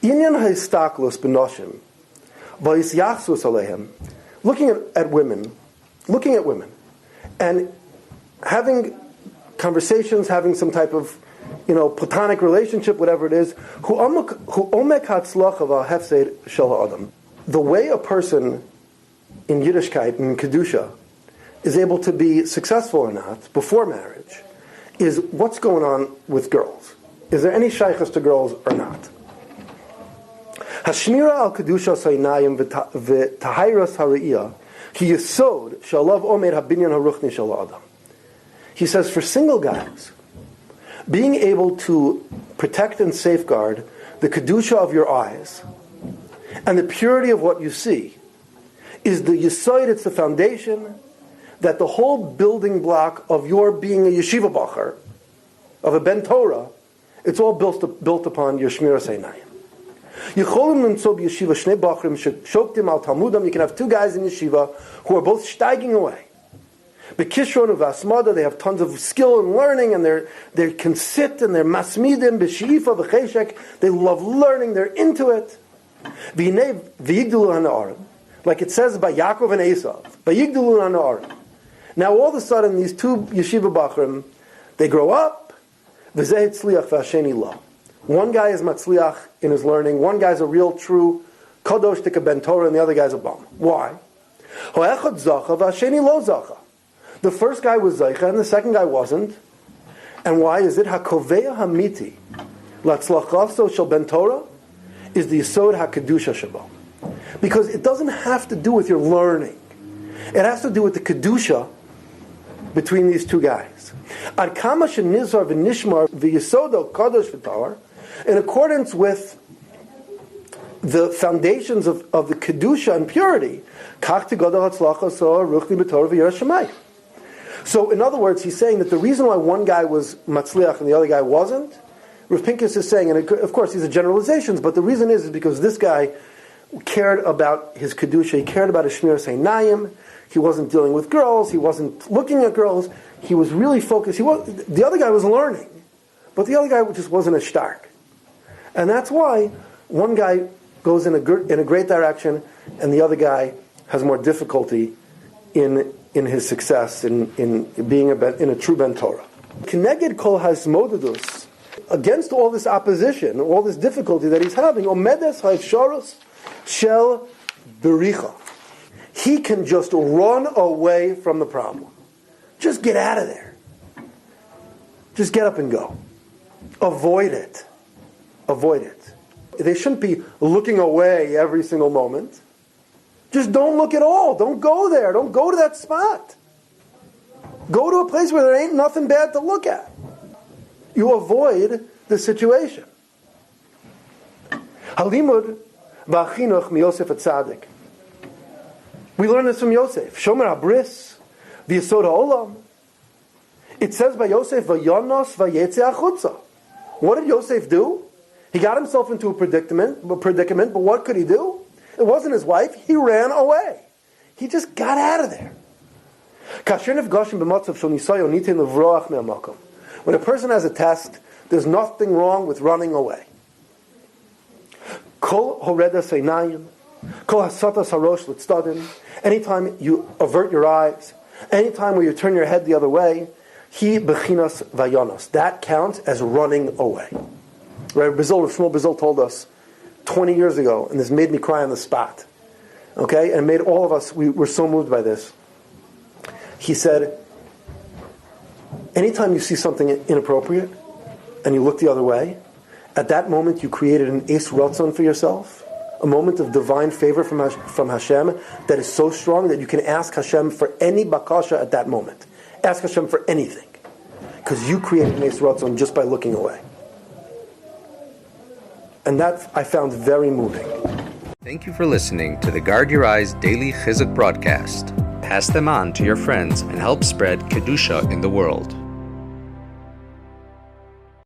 Inyan ha'istaklos b'noshim, v'yisyachsus alehem, looking at women, and having conversations, having some type of, platonic relationship, whatever it is. The way a person in Yiddishkeit, in Kedusha, is able to be successful or not before marriage is what's going on with girls. Is there any shaykhs to girls or not? Hashmira al Kedusha saynayim v'tahayras hariyah ki Yesod shalav omer habinyan haruchni shel adam. He says for single guys, being able to protect and safeguard the Kedusha of your eyes and the purity of what you see is the Yesod, it's the foundation that the whole building block of your being a yeshiva bochure, of a ben Torah, it's all built upon your shmiras einayim. You can have two guys in yeshiva who are both steiging away. Bekishron of Asmada, they have tons of skill and learning, and they can sit and they're masmidim, b'shi'ifa, v'cheshek, they love learning, they're into it. Like it says by Yaakov and Esav, v'yigdulu hana'arim. Now all of a sudden these two yeshiva bachrim, they grow up, v'zeh tzliach v'asheni lo. One guy is matzliach in his learning, one guy's a real true kadosh tika ben Torah, and the other guy's a bum. Why? Ho'echad zacha v'asheni lo zacha. The first guy was Zaycha and the second guy wasn't. And why is it? HaKoveya Hamiti Latzlachaso Shel Ben Torah is the Yesod HaKedusha Shabo. Because it doesn't have to do with your learning. It has to do with the Kedusha between these two guys. Ad Kama Shenizar V'Nishmar V'Yesodo Kadosh V'Tar, in accordance with the foundations of the Kedusha and purity, Kach Tigodal Hatzlachaso Ruchni B'Torah V'Yerah. So, in other words, he's saying that the reason why one guy was matzliach and the other guy wasn't, Rav Pinkus is saying, and of course these are generalizations, but the reason is because this guy cared about his kedusha, he cared about his shmiras einayim, he wasn't dealing with girls, he wasn't looking at girls, he was really focused. The other guy was learning, but the other guy just wasn't as stark. And that's why one guy goes in a great direction, and the other guy has more difficulty in his success, in being in a true ben Torah. Keneged kol hasmodedus, against all this opposition, all this difficulty that he's having, omedes ha'efsharus shel bericha. He can just run away from the problem. Just get out of there. Just get up and go. Avoid it. Avoid it. They shouldn't be looking away every single moment. Just don't look at all. Don't go there. Don't go to that spot. Go to a place where there ain't nothing bad to look at. You avoid the situation. Halimud v'achinuch miYosef HaTzadik. We learn this from Yosef. Shomer habris v'yesod ha'olam. It says by Yosef, v'yonos v'yetze achutza. What did Yosef do? He got himself into a predicament, but what could he do? It wasn't his wife. He ran away. He just got out of there. When a person has a test, there's nothing wrong with running away. Anytime you avert your eyes, anytime where you turn your head the other way, that counts as running away. Rabbi Shimshon Pinkus told us 20 years ago, and this made me cry on the spot. Okay? And made all of us, we were so moved by this. He said, anytime you see something inappropriate, and you look the other way, at that moment you created an Eis Ratzon for yourself, a moment of divine favor from Hashem that is so strong that you can ask Hashem for any bakasha at that moment. Ask Hashem for anything. Because you created an Eis Ratzon just by looking away. And that I found very moving. Thank you for listening to the Guard Your Eyes Daily Chizuk broadcast. Pass them on to your friends and help spread Kedusha in the world.